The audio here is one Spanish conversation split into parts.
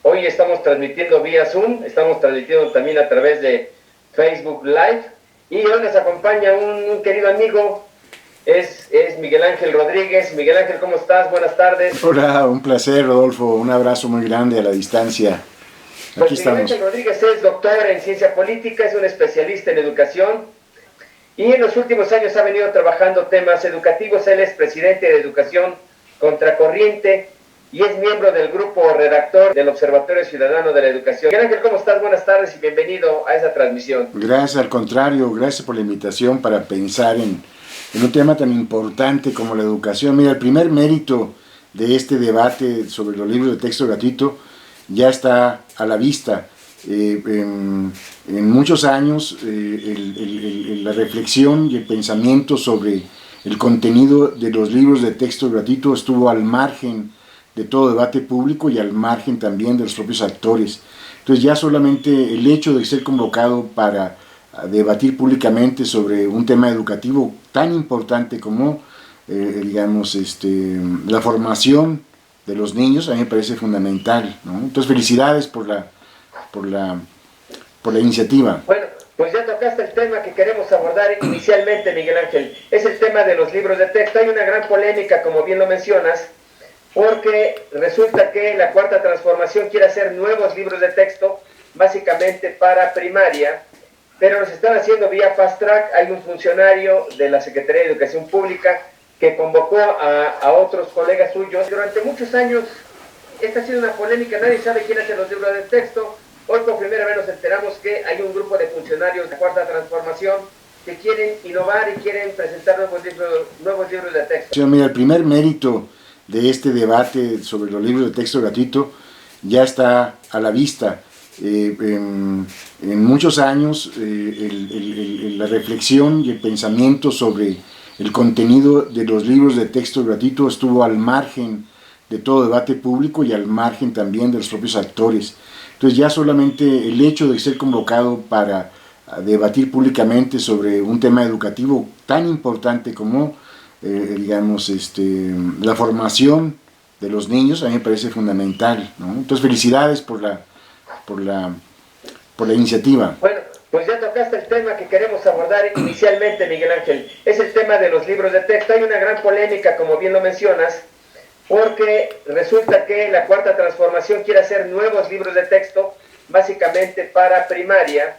Hoy estamos transmitiendo vía Zoom, estamos transmitiendo también a través de Facebook Live, y hoy nos acompaña un querido amigo, es Miguel Ángel Rodríguez. Miguel Ángel, ¿cómo estás? Buenas tardes. Hola, un placer, Rodolfo, un abrazo muy grande a la distancia. Pues Miguel Ángel Rodríguez es doctor en ciencia política, es un especialista en educación, y en los últimos años ha venido trabajando temas educativos. Él es presidente de Educación Contracorriente y es miembro del grupo redactor del Observatorio Ciudadano de la Educación. Miguel Ángel, ¿cómo estás? Buenas tardes y bienvenido a esa transmisión. Gracias, al contrario, gracias por la invitación para pensar en un tema tan importante como la educación. Mira, el primer mérito de este debate sobre los libros de texto gratuito ya está a la vista. En muchos años la reflexión y el pensamiento sobre el contenido de los libros de texto gratuito estuvo al margen de todo debate público y al margen también de los propios actores. Entonces ya solamente el hecho de ser convocado para debatir públicamente sobre un tema educativo tan importante como la formación de los niños, a mí me parece fundamental, ¿no? Entonces felicidades por la iniciativa. Bueno, pues ya tocaste el tema que queremos abordar inicialmente, Miguel Ángel. Es el tema de los libros de texto. Hay una gran polémica, como bien lo mencionas, porque resulta que la Cuarta Transformación quiere hacer nuevos libros de texto, básicamente para primaria, pero los están haciendo vía fast track. Hay un funcionario de la Secretaría de Educación Pública que convocó a otros colegas suyos. Durante muchos años esta ha sido una polémica, nadie sabe quién hace los libros de texto. Hoy por primera vez nos enteramos que hay un grupo de funcionarios de la Cuarta Transformación que quieren innovar y quieren presentar nuevos libros de texto. Sí, mira, el primer mérito de este debate sobre los libros de texto gratuito ya está a la vista. En muchos años la reflexión y el pensamiento sobre el contenido de los libros de texto gratuito estuvo al margen de todo debate público y al margen también de los propios actores. Entonces ya solamente el hecho de ser convocado para debatir públicamente sobre un tema educativo tan importante como la formación de los niños, a mí me parece fundamental, ¿no? Entonces felicidades por la iniciativa. Bueno, pues ya tocaste el tema que queremos abordar inicialmente, Miguel Ángel. Es el tema de los libros de texto. Hay una gran polémica, como bien lo mencionas, porque resulta que la Cuarta Transformación quiere hacer nuevos libros de texto, básicamente para primaria,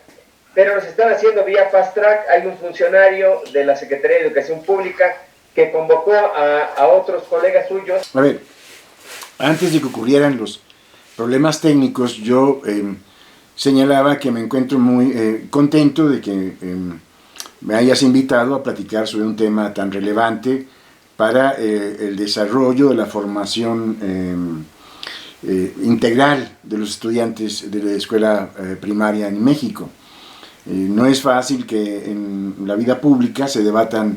pero los están haciendo vía fast track. Hay un funcionario de la Secretaría de Educación Pública que convocó a otros colegas suyos. A ver, antes de que ocurrieran los problemas técnicos, yo señalaba que me encuentro muy contento de que me hayas invitado a platicar sobre un tema tan relevante para el desarrollo de la formación integral de los estudiantes de la escuela primaria en México. No es fácil que en la vida pública se debatan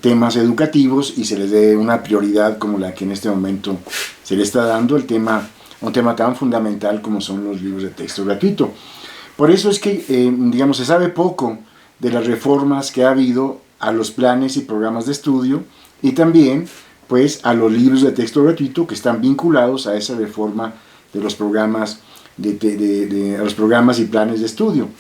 temas educativos y se les dé una prioridad como la que en este momento se le está dando un tema tan fundamental como son los libros de texto gratuito. Por eso es que, se sabe poco de las reformas que ha habido a los planes y programas de estudio y también pues a los libros de texto gratuito que están vinculados a esa reforma de los programas, a los programas y planes de estudio.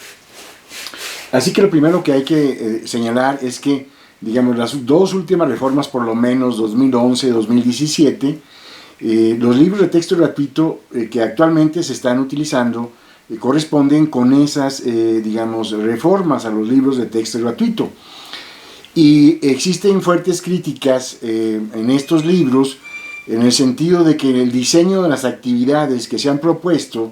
Así que lo primero que hay que señalar es que, las dos últimas reformas, por lo menos 2011 y 2017, los libros de texto gratuito que actualmente se están utilizando corresponden con esas, reformas a los libros de texto gratuito. Y existen fuertes críticas en estos libros en el sentido de que el diseño de las actividades que se han propuesto,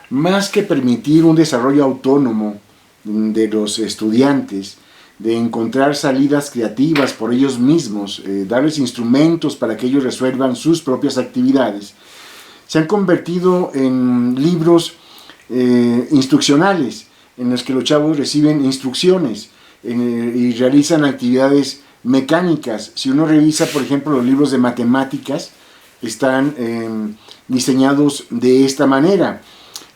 más que permitir un desarrollo autónomo de los estudiantes, de encontrar salidas creativas por ellos mismos, darles instrumentos para que ellos resuelvan sus propias actividades, se han convertido en libros instruccionales, en los que los chavos reciben instrucciones y realizan actividades mecánicas. Si uno revisa, por ejemplo, los libros de matemáticas, están diseñados de esta manera.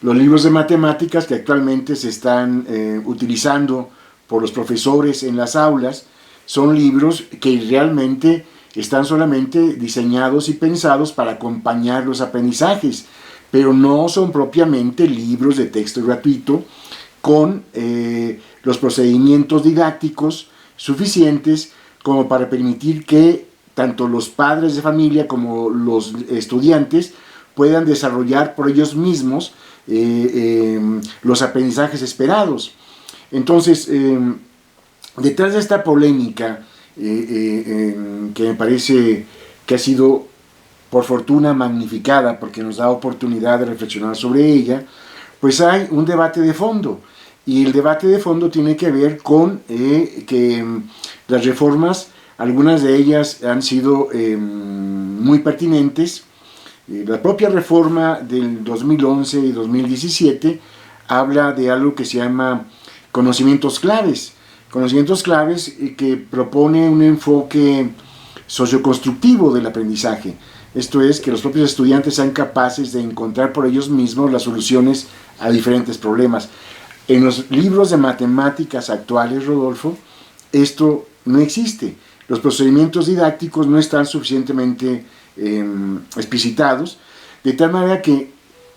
Los libros de matemáticas que actualmente se están utilizando por los profesores en las aulas son libros que realmente están solamente diseñados y pensados para acompañar los aprendizajes, pero no son propiamente libros de texto gratuito con los procedimientos didácticos suficientes como para permitir que tanto los padres de familia como los estudiantes puedan desarrollar por ellos mismos los aprendizajes esperados. Entonces, detrás de esta polémica, que me parece que ha sido por fortuna magnificada porque nos da oportunidad de reflexionar sobre ella, pues hay un debate de fondo. Y el debate de fondo tiene que ver con que las reformas, algunas de ellas han sido muy pertinentes. La propia reforma del 2011 y 2017 habla de algo que se llama conocimientos claves. Conocimientos claves que propone un enfoque socioconstructivo del aprendizaje. Esto es, que los propios estudiantes sean capaces de encontrar por ellos mismos las soluciones a diferentes problemas. En los libros de matemáticas actuales, Rodolfo, esto no existe. Los procedimientos didácticos no están suficientemente explicitados, de tal manera que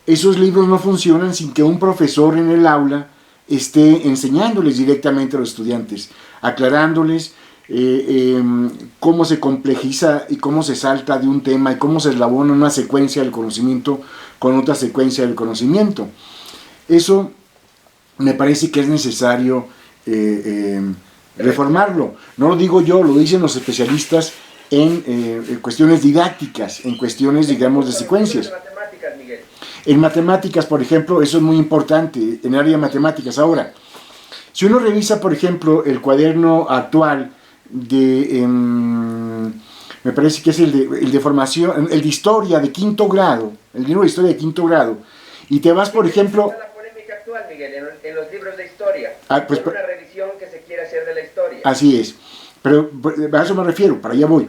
esos libros no funcionan sin que un profesor en el aula esté enseñándoles directamente a los estudiantes, aclarándoles cómo se complejiza y cómo se salta de un tema y cómo se eslabona una secuencia del conocimiento con otra secuencia del conocimiento. Eso me parece que es necesario reformarlo. No lo digo yo, lo dicen los especialistas en cuestiones didácticas, en cuestiones, digamos, de secuencias. En matemáticas, por ejemplo, eso es muy importante, en el área de matemáticas. Ahora, si uno revisa, por ejemplo, el cuaderno actual de, me parece que es el de formación, el de historia de quinto grado, el libro de historia de quinto grado, y te vas, por ejemplo... La polémica actual, Miguel, en los libros de historia, pues, una revisión que se quiere hacer de la historia. Así es, pero a eso me refiero, para allá voy.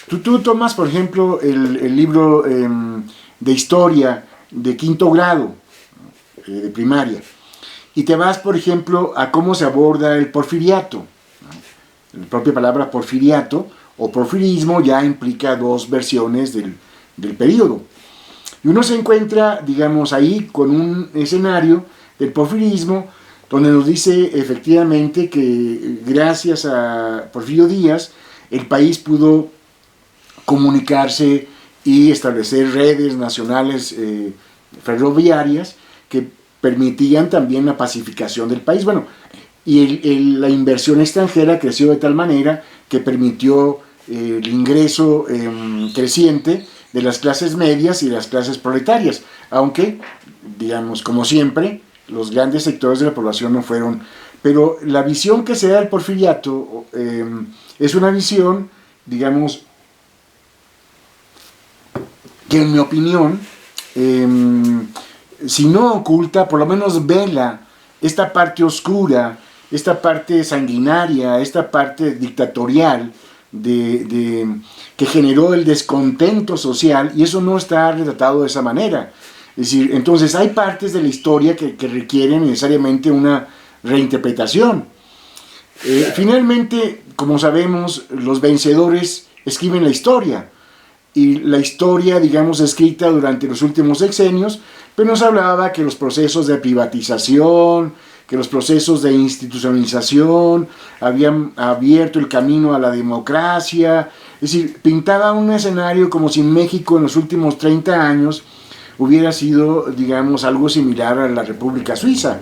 Tú tomas, por ejemplo, el libro de historia de quinto grado, de primaria, y te vas, por ejemplo, a cómo se aborda el porfiriato. La propia palabra porfiriato o porfirismo ya implica dos versiones del periodo. Y uno se encuentra, digamos, ahí con un escenario del porfirismo donde nos dice efectivamente que gracias a Porfirio Díaz el país pudo comunicarse y establecer redes nacionales ferroviarias que permitían también la pacificación del país. Bueno, y la inversión extranjera creció de tal manera que permitió el ingreso creciente de las clases medias y las clases proletarias, aunque, digamos, como siempre, los grandes sectores de la población no fueron. Pero la visión que se da del porfiriato es una visión, digamos, que en mi opinión, si no oculta, por lo menos vela esta parte oscura, esta parte sanguinaria, esta parte dictatorial que generó el descontento social, y eso no está retratado de esa manera. Es decir, entonces hay partes de la historia que requieren necesariamente una reinterpretación. Finalmente, como sabemos, los vencedores escriben la historia, y la historia, digamos, escrita durante los últimos sexenios, pero nos hablaba que los procesos de privatización, que los procesos de institucionalización habían abierto el camino a la democracia. Es decir, pintaba un escenario como si México en los últimos 30 años hubiera sido, digamos, algo similar a la República Suiza.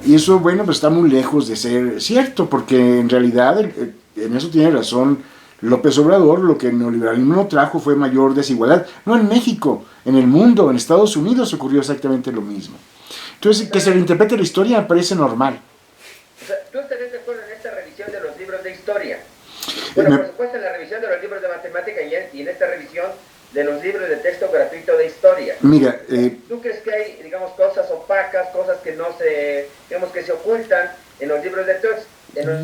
Y eso, bueno, pues está muy lejos de ser cierto, porque en realidad, en eso tiene razón López Obrador, lo que el neoliberalismo trajo fue mayor desigualdad. No en México, en el mundo, en Estados Unidos ocurrió exactamente lo mismo. Entonces, que se reinterprete la historia me parece normal. O sea, ¿tú estarías de acuerdo en esta revisión de los libros de historia? Bueno, por supuesto, en la revisión de los libros de matemática y en esta revisión de los libros de texto gratuito de historia. Mira, ¿tú crees que hay, digamos, cosas opacas, cosas que no se, digamos, que se ocultan en los libros de texto?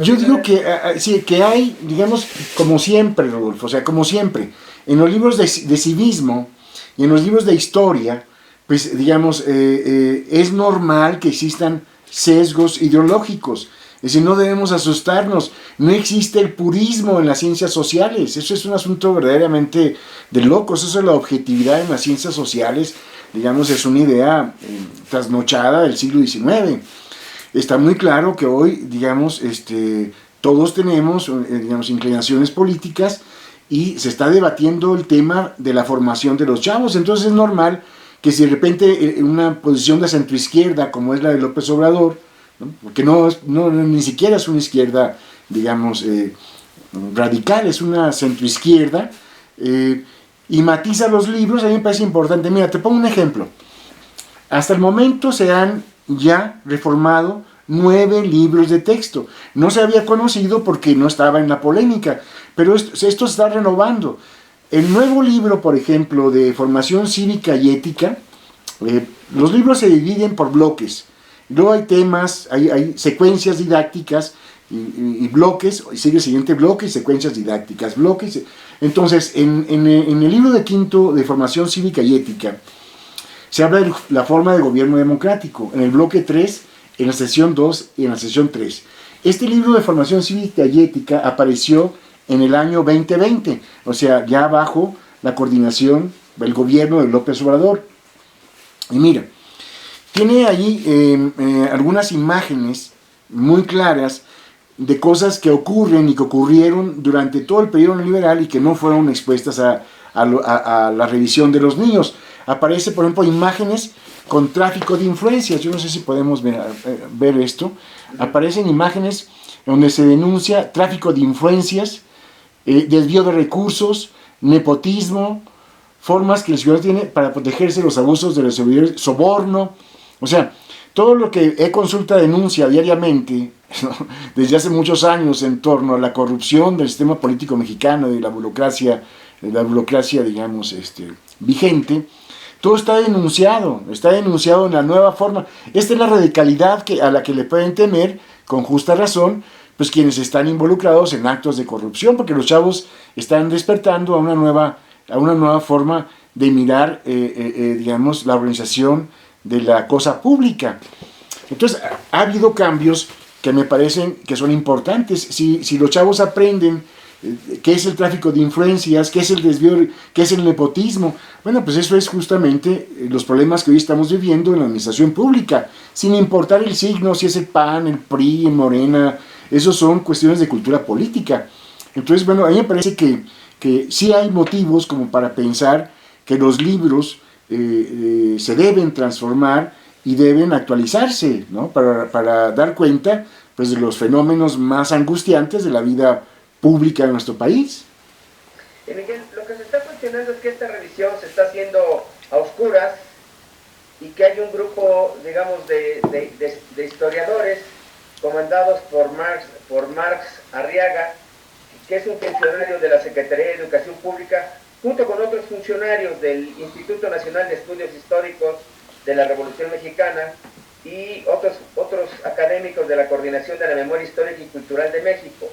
Yo digo que sí, que hay, digamos, como siempre, Rodolfo, o sea, como siempre, en los libros de civismo y en los libros de historia, pues, digamos, es normal que existan sesgos ideológicos. Es decir, no debemos asustarnos, no existe el purismo en las ciencias sociales, eso es un asunto verdaderamente de locos, eso es la objetividad en las ciencias sociales, digamos, es una idea trasnochada del siglo XIX. Está muy claro que hoy, digamos, todos tenemos, digamos, inclinaciones políticas y se está debatiendo el tema de la formación de los chavos. Entonces es normal que si de repente en una posición de centroizquierda, como es la de López Obrador, ¿no? Porque ni siquiera es una izquierda, digamos, radical, es una centroizquierda, y matiza los libros, a mí me parece importante. Mira, te pongo un ejemplo. Hasta el momento se han ya reformado 9 libros de texto. No se había conocido porque no estaba en la polémica, pero esto se está renovando. El nuevo libro, por ejemplo, de formación cívica y ética, los libros se dividen por bloques. Luego hay temas, hay secuencias didácticas y bloques, y sigue el siguiente bloque y secuencias didácticas, bloques. Entonces, en el libro de quinto de formación cívica y ética, se habla de la forma de gobierno democrático, en el bloque 3, en la sesión 2 y en la sesión 3. Este libro de formación cívica y ética apareció en el año 2020, o sea, ya bajo la coordinación del gobierno de López Obrador. Y mira, tiene ahí algunas imágenes muy claras de cosas que ocurren y que ocurrieron durante todo el periodo neoliberal y que no fueron expuestas a la revisión de los niños. Aparece, por ejemplo, imágenes con tráfico de influencias. Yo no sé si podemos ver esto. Aparecen imágenes donde se denuncia tráfico de influencias, desvío de recursos, nepotismo, formas que el ciudadano tiene para protegerse de los abusos de los servidores, soborno. O sea, todo lo que E-Consulta denuncia diariamente, ¿no?, desde hace muchos años en torno a la corrupción del sistema político mexicano y la burocracia, digamos, vigente, todo está denunciado en la nueva forma. Esta es la radicalidad a la que le pueden temer, con justa razón, pues quienes están involucrados en actos de corrupción, porque los chavos están despertando a una nueva forma de mirar, digamos, la organización de la cosa pública. Entonces, ha habido cambios que me parecen que son importantes. Si los chavos aprenden qué es el tráfico de influencias, qué es el desvío, qué es el nepotismo, bueno, pues eso es justamente los problemas que hoy estamos viviendo en la administración pública, sin importar el signo, si es el PAN, el PRI, el Morena, esos son cuestiones de cultura política. Entonces, bueno, a mí me parece que sí hay motivos como para pensar que los libros se deben transformar y deben actualizarse, ¿no?, para dar cuenta, pues, de los fenómenos más angustiantes de la vida pública de nuestro país. Miguel, lo que se está cuestionando es que esta revisión se está haciendo a oscuras y que hay un grupo, digamos, de historiadores comandados por Marx Arriaga, que es un funcionario de la Secretaría de Educación Pública, junto con otros funcionarios del Instituto Nacional de Estudios Históricos de la Revolución Mexicana y otros académicos de la Coordinación de la Memoria Histórica y Cultural de México.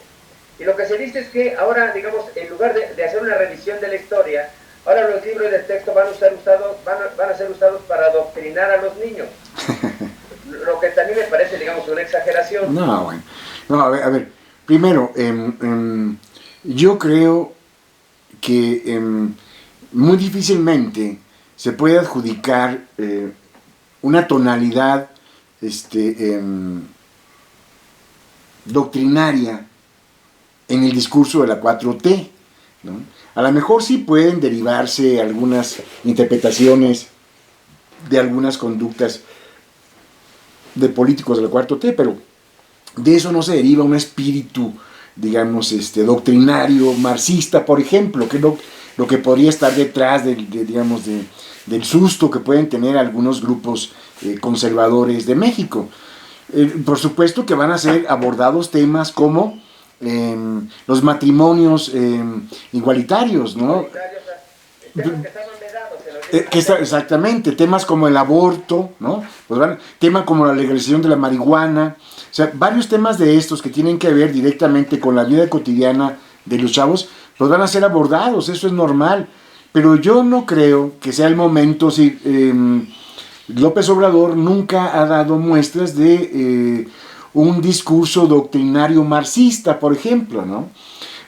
Y lo que se dice es que ahora, digamos, en lugar de hacer una revisión de la historia, ahora los libros de texto van a ser usados para adoctrinar a los niños. Lo que también me parece, digamos, una exageración. No, bueno. No, a ver. Primero, yo creo que muy difícilmente se puede adjudicar una tonalidad doctrinaria en el discurso de la 4T, ¿no? A lo mejor sí pueden derivarse algunas interpretaciones de algunas conductas de políticos de la 4T, pero de eso no se deriva un espíritu, digamos, doctrinario, marxista, por ejemplo, que es lo que podría estar detrás del susto que pueden tener algunos grupos conservadores de México. Por supuesto que van a ser abordados temas como los matrimonios igualitarios, ¿no? Temas que están vedados exactamente, temas como el aborto, ¿no? Pues temas como la legalización de la marihuana, o sea, varios temas de estos que tienen que ver directamente con la vida cotidiana de los chavos, pues van a ser abordados, eso es normal, pero yo no creo que sea el momento. López Obrador nunca ha dado muestras de un discurso doctrinario marxista, por ejemplo, ¿no?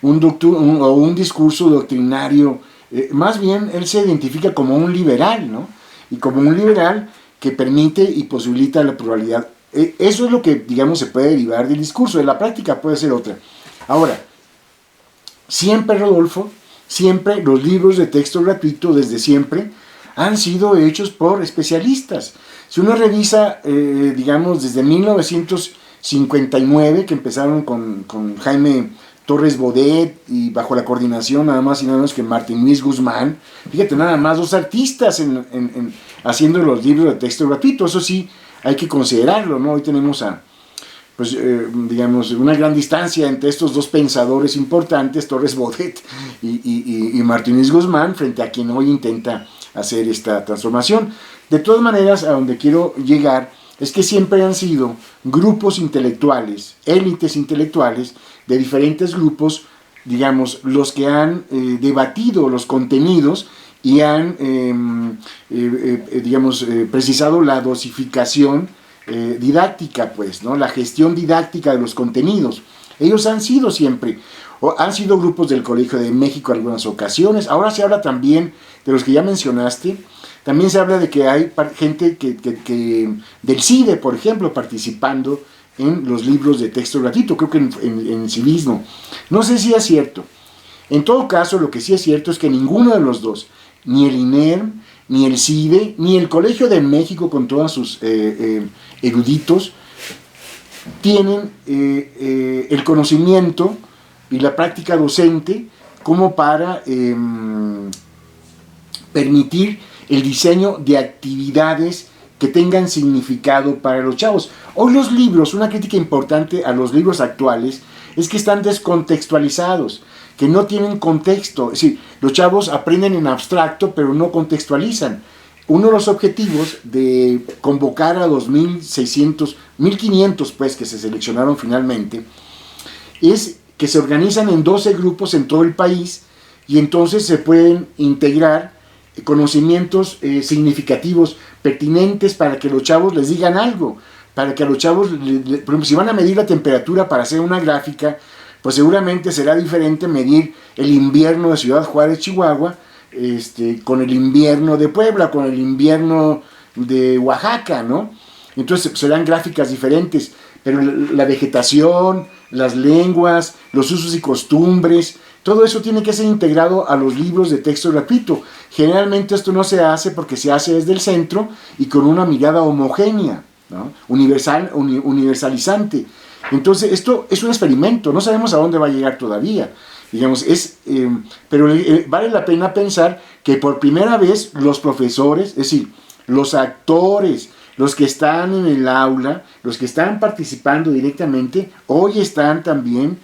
Un discurso doctrinario, más bien él se identifica como un liberal, ¿no? y como un liberal que permite y posibilita la pluralidad. Eso es lo que, digamos, se puede derivar del discurso. De la práctica puede ser otra. Ahora, siempre, Rodolfo, siempre los libros de texto gratuito, desde siempre, han sido hechos por especialistas. Si uno revisa, digamos, desde 1959, que empezaron con Jaime Torres Bodet y bajo la coordinación nada más y nada menos que Martín Luis Guzmán, fíjate, nada más 2 artistas haciendo los libros de texto gratuito. Eso sí, hay que considerarlo, ¿no? Hoy tenemos pues, digamos, una gran distancia entre estos 2 pensadores importantes, Torres Bodet y Martín Luis Guzmán, frente a quien hoy intenta hacer esta transformación. De todas maneras, a donde quiero llegar es que siempre han sido grupos intelectuales, élites intelectuales de diferentes grupos, digamos, los que han debatido los contenidos y han, digamos, precisado la dosificación didáctica, pues, ¿no? La gestión didáctica de los contenidos. Ellos han sido siempre, o han sido grupos del Colegio de México en algunas ocasiones. Ahora se habla también de los que ya mencionaste. También se habla de que hay gente del CIDE, por ejemplo, participando en los libros de texto gratuito, creo que en civismo. No sé si es cierto. En todo caso, lo que sí es cierto es que ninguno de los dos, ni el INERM, ni el CIDE, ni el Colegio de México con todos sus eruditos, tienen el conocimiento y la práctica docente como para permitir el diseño de actividades que tengan significado para los chavos. Hoy los libros, una crítica importante a los libros actuales, es que están descontextualizados, que no tienen contexto. Es decir, los chavos aprenden en abstracto, pero no contextualizan. Uno de los objetivos de convocar a 2.600, 1.500 pues, que se seleccionaron finalmente, es que se organizan en 12 grupos en todo el país y entonces se pueden integrar conocimientos significativos, pertinentes para que los chavos les digan algo, para que a los chavos, por ejemplo, si van a medir la temperatura para hacer una gráfica, pues seguramente será diferente medir el invierno de Ciudad Juárez, Chihuahua, con el invierno de Puebla, con el invierno de Oaxaca, ¿no? Entonces serán gráficas diferentes, pero la vegetación, las lenguas, los usos y costumbres, todo eso tiene que ser integrado a los libros de texto gratuito. Generalmente esto no se hace porque se hace desde el centro y con una mirada homogénea, ¿no? Universalizante. Entonces esto es un experimento, no sabemos a dónde va a llegar todavía. Digamos, pero vale la pena pensar que por primera vez los profesores, es decir, los actores, los que están en el aula, los que están participando directamente, hoy están también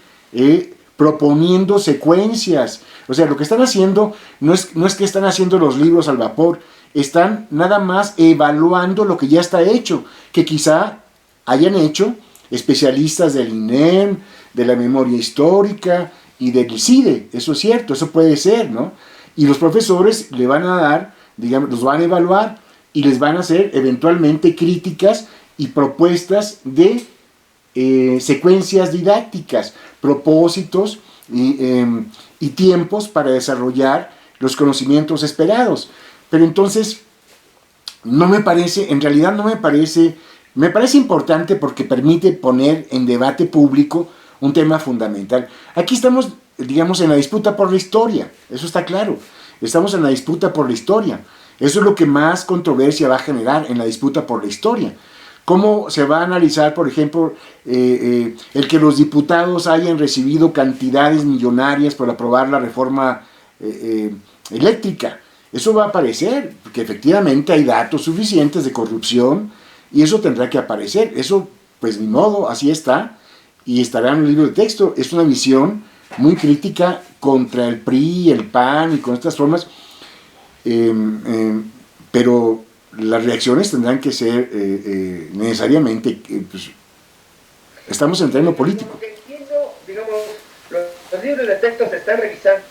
proponiendo secuencias. O sea, lo que están haciendo no es que están haciendo los libros al vapor, están nada más evaluando lo que ya está hecho, que quizá hayan hecho especialistas del INEM, de la memoria histórica y del CIDE. Eso es cierto, eso puede ser, ¿no? Y los profesores le van a dar, digamos, los van a evaluar y les van a hacer eventualmente críticas y propuestas de secuencias didácticas, propósitos y tiempos para desarrollar los conocimientos esperados. Pero entonces, no me parece, en realidad no me parece, me parece importante porque permite poner en debate público un tema fundamental. Aquí estamos, digamos, en la disputa por la historia, eso está claro, estamos en la disputa por la historia. Eso es lo que más controversia va a generar en la disputa por la historia. ¿Cómo se va a analizar, por ejemplo, el que los diputados hayan recibido cantidades millonarias por aprobar la reforma eléctrica? Eso va a aparecer, porque efectivamente hay datos suficientes de corrupción y eso tendrá que aparecer. Eso, pues ni modo, así está y estará en el libro de texto. Es una visión muy crítica contra el PRI, el PAN y con estas formas. Pero las reacciones tendrán que ser necesariamente, pues, estamos en terreno político. Lo que entiendo, digamos, los libros de texto se están revisando.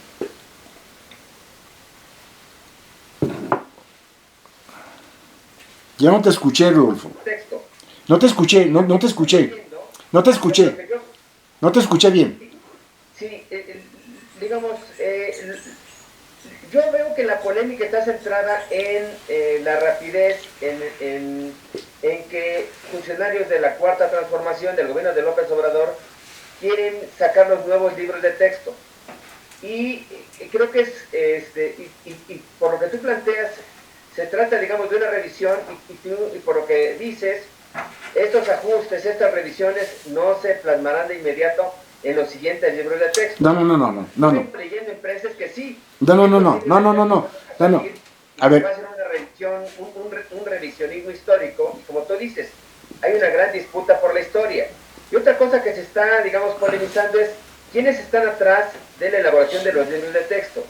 Ya no te escuché, Rodolfo. No te escuché, no te escuché. No te escuché. No te escuché bien. Sí, digamos, Yo veo que la polémica está centrada en la rapidez, en que funcionarios de la Cuarta Transformación del gobierno de López Obrador quieren sacar los nuevos libros de texto. Y creo que y por lo que tú planteas, se trata, digamos, de una revisión y por lo que dices, estos ajustes, estas revisiones no se plasmarán de inmediato en los siguientes libros de texto. No. Estoy leyendo empresas que sí. No. A ver. Va a ser una revisión, un revisionismo histórico, y como tú dices, hay una gran disputa por la historia. Y otra cosa que se está, digamos, polemizando es quiénes están atrás de la elaboración de los libros de texto.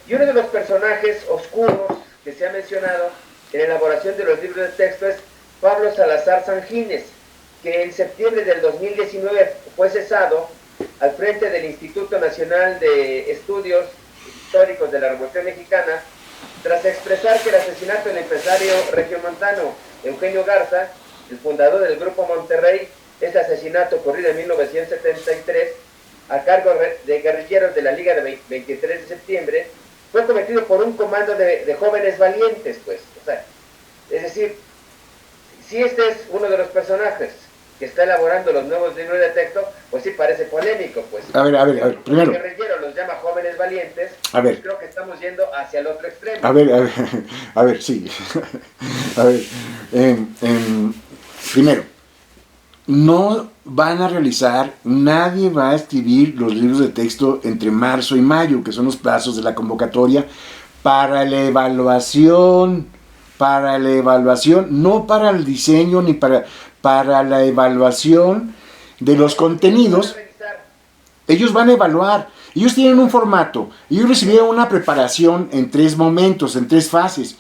Y uno de los personajes oscuros que se ha mencionado en la elaboración de los libros de texto es Pablo Salazar Sanjines, que en septiembre del 2019 fue cesado al frente del Instituto Nacional de Estudios Históricos de la Revolución Mexicana, tras expresar que el asesinato del empresario regiomontano Eugenio Garza, el fundador del Grupo Monterrey, este asesinato ocurrido en 1973, a cargo de guerrilleros de la Liga de 23 de septiembre, fue cometido por un comando de jóvenes valientes, pues. O sea, es decir, si este es uno de los personajes que está elaborando los nuevos libros de texto, pues sí parece polémico, pues. A ver, primero. El guerrillero los llama jóvenes valientes, a ver. Pues creo que estamos yendo hacia el otro extremo. A ver, sí. A ver, primero, no van a realizar, nadie va a escribir los libros de texto entre marzo y mayo, que son los plazos de la convocatoria, para la evaluación, no para el diseño ni para la evaluación de los contenidos. Ellos van a evaluar, ellos tienen un formato, ellos recibieron una preparación en 3 momentos, en 3 fases,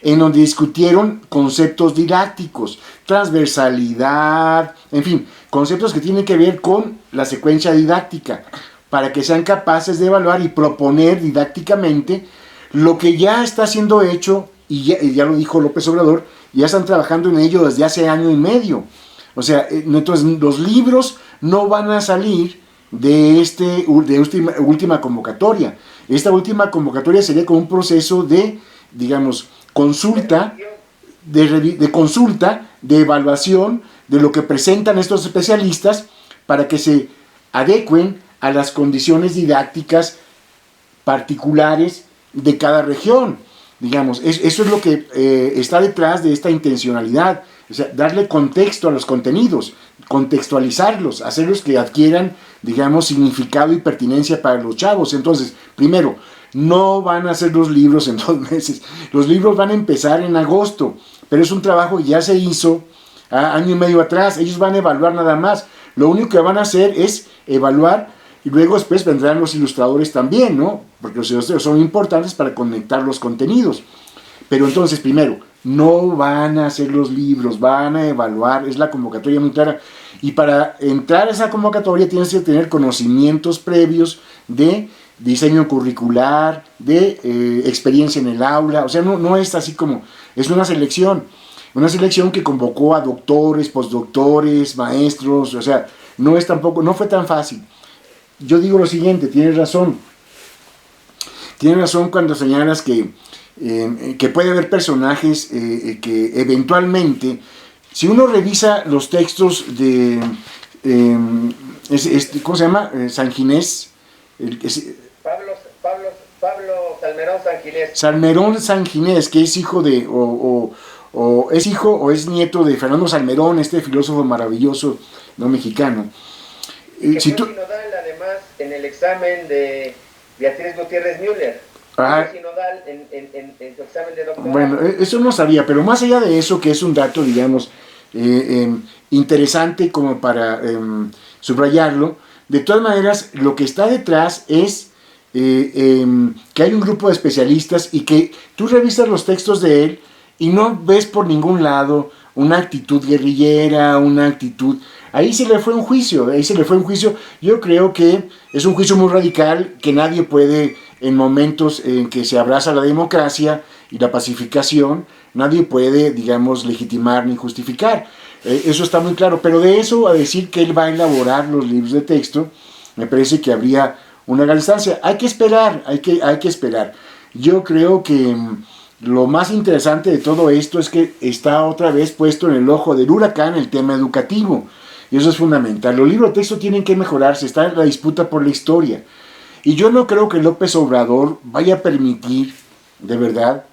en donde discutieron conceptos didácticos, transversalidad, en fin, conceptos que tienen que ver con la secuencia didáctica, para que sean capaces de evaluar y proponer didácticamente lo que ya está siendo hecho, y ya lo dijo López Obrador, ya están trabajando en ello desde hace 1 año y medio. O sea, entonces los libros no van a salir de última convocatoria. Esta última convocatoria sería como un proceso de, digamos, consulta, de evaluación de lo que presentan estos especialistas para que se adecuen a las condiciones didácticas particulares de cada región. Digamos, eso es lo que está detrás de esta intencionalidad, o sea, darle contexto a los contenidos, contextualizarlos, hacerlos que adquieran, digamos, significado y pertinencia para los chavos. Entonces, primero, no van a hacer los libros en 2 meses, los libros van a empezar en agosto, pero es un trabajo que ya se hizo 1 año y medio atrás. Ellos van a evaluar nada más, lo único que van a hacer es evaluar, y luego después vendrán los ilustradores también, ¿no? Porque los ilustradores son importantes para conectar los contenidos. Pero entonces, primero, no van a hacer los libros, van a evaluar, es la convocatoria muy clara. Y para entrar a esa convocatoria tienes que tener conocimientos previos de diseño curricular, de experiencia en el aula. O sea, no es así como, es una selección que convocó a doctores, postdoctores, maestros. O sea, no fue tan fácil. Yo digo lo siguiente, tienes razón cuando señalas que puede haber personajes que eventualmente, si uno revisa los textos de, ¿cómo se llama? Sanjinés. Pablo Salmerón Sanjinés. Salmerón Sanjinés, que es hijo de, es hijo o es nieto de Fernando Salmerón, este filósofo maravilloso, no mexicano. Que si fue sinodal, además, en el examen de Beatriz Gutiérrez Müller. Sinodal en su examen de doctorado. Bueno, eso no sabía, pero más allá de eso, que es un dato, digamos, interesante como para subrayarlo, de todas maneras, lo que está detrás es que hay un grupo de especialistas y que tú revisas los textos de él y no ves por ningún lado una actitud guerrillera, una actitud... Ahí se le fue un juicio. Yo creo que es un juicio muy radical, que nadie puede, en momentos en que se abraza la democracia y la pacificación, nadie puede, digamos, legitimar ni justificar. Eso está muy claro, pero de eso a decir que él va a elaborar los libros de texto, me parece que habría una gran distancia. Hay que esperar. yo creo que lo más interesante de todo esto es que está otra vez puesto en el ojo del huracán el tema educativo. Y eso es fundamental. Los libros de texto tienen que mejorarse, está en la disputa por la historia. Y yo no creo que López Obrador vaya a permitir, de verdad,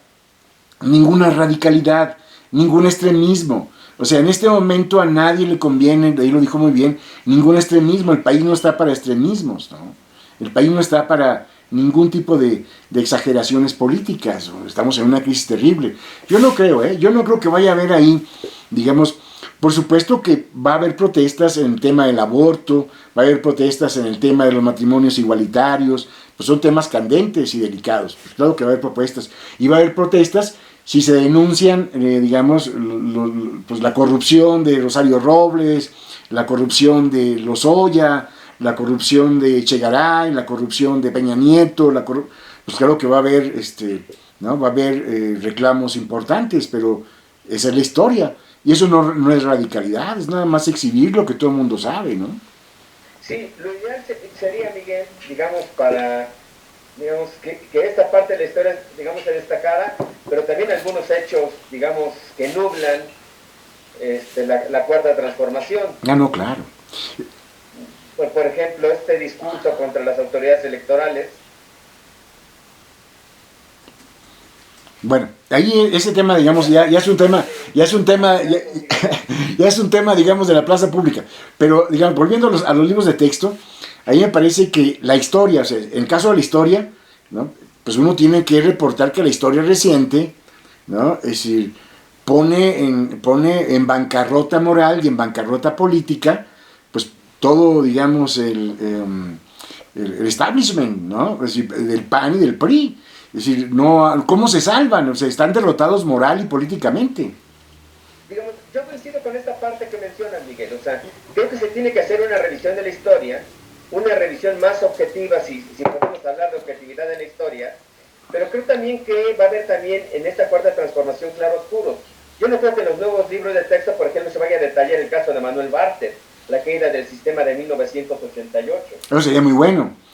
ninguna radicalidad, ningún extremismo. O sea, en este momento a nadie le conviene, ahí lo dijo muy bien, ningún extremismo. El país no está para extremismos, ¿no? El país no está para ningún tipo de exageraciones políticas. Estamos en una crisis terrible. Yo no creo que vaya a haber ahí, digamos, por supuesto que va a haber protestas en el tema del aborto, va a haber protestas en el tema de los matrimonios igualitarios, pues son temas candentes y delicados. Pues claro que va a haber propuestas. Y va a haber protestas si se denuncian, digamos, pues la corrupción de Rosario Robles, la corrupción de Lozoya, la corrupción de Echegaray, la corrupción de Peña Nieto, pues claro que va a haber, ¿no? Va a haber reclamos importantes, pero esa es la historia. Y eso no es radicalidad, es nada más exhibir lo que todo el mundo sabe, ¿no? Sí, lo ideal sería, Miguel, digamos, digamos, que esta parte de la historia, digamos, se destacara, pero también algunos hechos, digamos, que nublan la cuarta transformación. Ah, no, claro. Por ejemplo, este discurso contra las autoridades electorales. Bueno, ahí ese tema, digamos, ya es un tema, ya es un tema, digamos, de la plaza pública. Pero, digamos, volviendo a los libros de texto, ahí me parece que la historia, o sea, en el caso de la historia, ¿no? Pues uno tiene que reportar que la historia reciente, ¿no? Es decir, pone en bancarrota moral y en bancarrota política, pues todo, digamos, el establishment, ¿no? Es decir, del PAN y del PRI. Es decir, no, ¿cómo se salvan? O sea, están derrotados moral y políticamente. Digamos, yo coincido con esta parte que mencionas, Miguel. O sea, creo que se tiene que hacer una revisión de la historia, una revisión más objetiva, si podemos hablar de objetividad en la historia, pero creo también que va a haber también en esta cuarta transformación claroscuros. Yo no creo que en los nuevos libros de texto, por ejemplo, se vaya a detallar el caso de Manuel Bartlett, la caída del sistema de 1988. Eso sería muy bueno.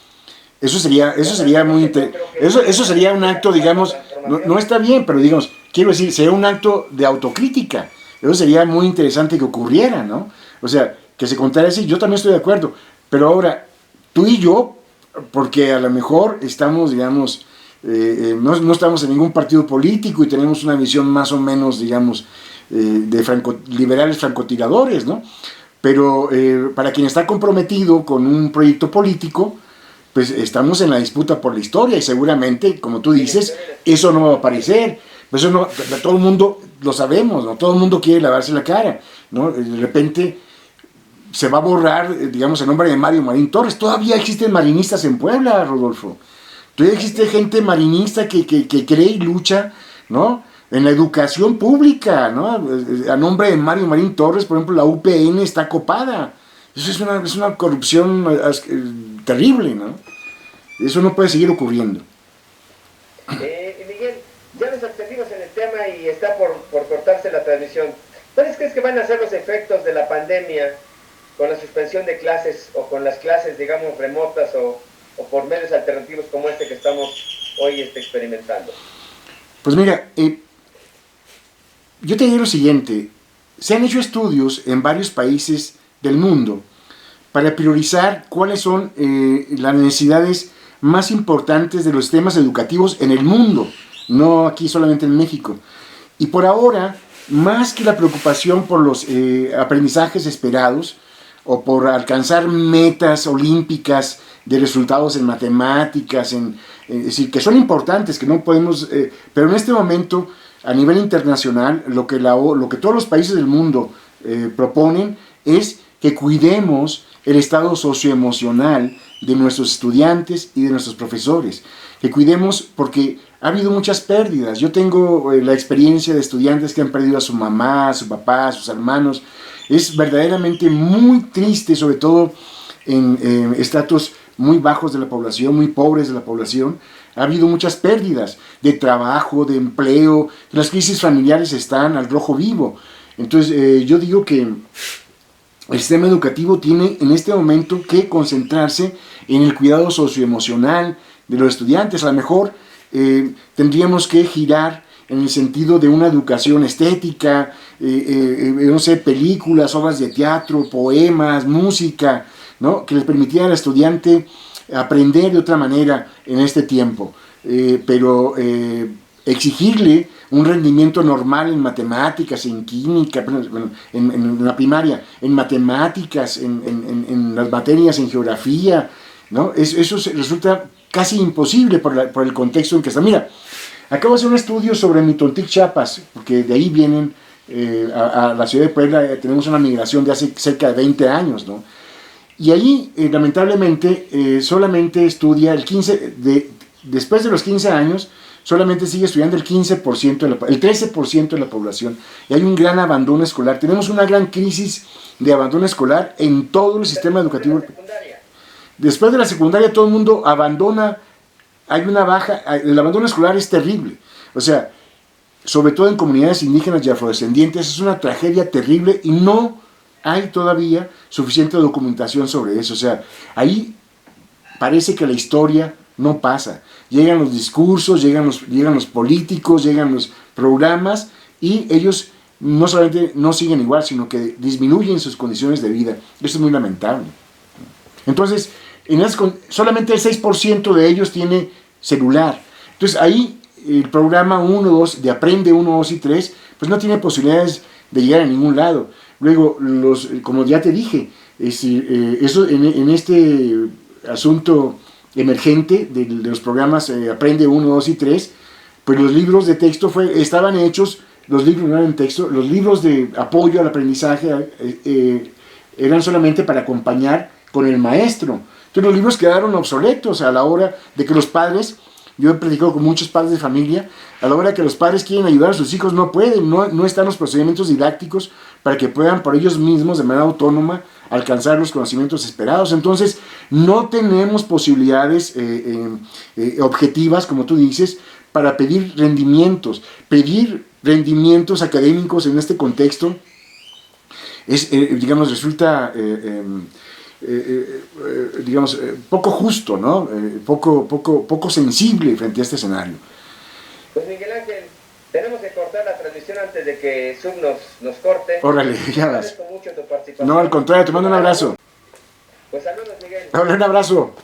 Eso sería muy eso sería un acto, digamos, no está bien, pero digamos, quiero decir, sería un acto de autocrítica. Eso sería muy interesante que ocurriera, ¿no? O sea, que se contara así, yo también estoy de acuerdo. Pero ahora, tú y yo, porque a lo mejor estamos, digamos, no estamos en ningún partido político y tenemos una visión más o menos, digamos, de liberales francotiradores, ¿no? Pero para quien está comprometido con un proyecto político, pues estamos en la disputa por la historia y seguramente, como tú dices, eso no va a aparecer. Pues eso no, todo el mundo lo sabemos, ¿no? Todo el mundo quiere lavarse la cara, ¿no? De repente se va a borrar, digamos, el nombre de Mario Marín Torres. Todavía existen marinistas en Puebla, Rodolfo. Todavía existe gente marinista que cree y lucha, ¿no? En la educación pública, ¿no? A nombre de Mario Marín Torres, por ejemplo, la UPN está copada. Eso es una corrupción terrible, ¿no? Eso no puede seguir ocurriendo. Miguel, ya nos extendimos en el tema y está por cortarse la transmisión. ¿Cuáles crees que van a ser los efectos de la pandemia con la suspensión de clases o con las clases, digamos, remotas o por medios alternativos como este que estamos hoy experimentando? Pues mira, yo te diría lo siguiente. Se han hecho estudios en varios países del mundo para priorizar cuáles son las necesidades más importantes de los sistemas educativos en el mundo, no aquí solamente en México. Y por ahora, más que la preocupación por los aprendizajes esperados o por alcanzar metas olímpicas de resultados en matemáticas, es decir, que son importantes, que no podemos, pero en este momento, a nivel internacional, lo que todos los países del mundo proponen es que cuidemos el estado socioemocional de nuestros estudiantes y de nuestros profesores, que cuidemos porque ha habido muchas pérdidas. Yo tengo la experiencia de estudiantes que han perdido a su mamá, a su papá, a sus hermanos. Es verdaderamente muy triste, sobre todo en estratos muy bajos de la población, muy pobres de la población. Ha habido muchas pérdidas de trabajo, de empleo, las crisis familiares están al rojo vivo. Entonces yo digo que el sistema educativo tiene en este momento que concentrarse en el cuidado socioemocional de los estudiantes. A lo mejor tendríamos que girar en el sentido de una educación estética, no sé, películas, obras de teatro, poemas, música, ¿no? Que les permitiera al estudiante aprender de otra manera en este tiempo. Pero exigirle un rendimiento normal en matemáticas, en química, bueno, en la primaria, en matemáticas, en las materias, en geografía, ¿no? Eso resulta casi imposible por el contexto en que está. Mira, acabo de hacer un estudio sobre Mitoltic, Chiapas, porque de ahí vienen a la ciudad de Puebla, tenemos una migración de hace cerca de 20 años, ¿no? Y ahí, lamentablemente, solamente estudia después de los 15 años, solamente sigue estudiando el 15% el 13% de la población. Y hay un gran abandono escolar. Tenemos una gran crisis de abandono escolar en todo el sistema educativo. Después de la secundaria todo el mundo abandona, hay una baja, el abandono escolar es terrible. O sea, sobre todo en comunidades indígenas y afrodescendientes, es una tragedia terrible y no hay todavía suficiente documentación sobre eso. O sea, ahí parece que la historia no pasa. Llegan los discursos, llegan los políticos, llegan los programas y ellos no solamente no siguen igual, sino que disminuyen sus condiciones de vida. Eso es muy lamentable. Entonces, solamente el 6% de ellos tiene celular. Entonces ahí el programa 1, 2, de Aprende 1, 2 y 3, pues no tiene posibilidades de llegar a ningún lado. Luego, como ya te dije, eso en este asunto emergente de los programas Aprende 1, 2 y 3, pues los libros de texto estaban hechos, los libros no eran texto, los libros de apoyo al aprendizaje eran solamente para acompañar con el maestro. Entonces los libros quedaron obsoletos a la hora de que los padres, yo he platicado con muchos padres de familia, a la hora que los padres quieren ayudar a sus hijos, no pueden, no están los procedimientos didácticos para que puedan por ellos mismos, de manera autónoma, alcanzar los conocimientos esperados. Entonces, no tenemos posibilidades objetivas, como tú dices, para pedir rendimientos. Pedir rendimientos académicos en este contexto digamos, resulta... poco justo, ¿no? Poco sensible frente a este escenario. Pues Miguel Ángel, tenemos que cortar la transmisión antes de que Zoom nos corte. Órale, ya vas. Mucho tu participación. No, al contrario, te mando un abrazo. Pues saludos, Miguel. Un abrazo.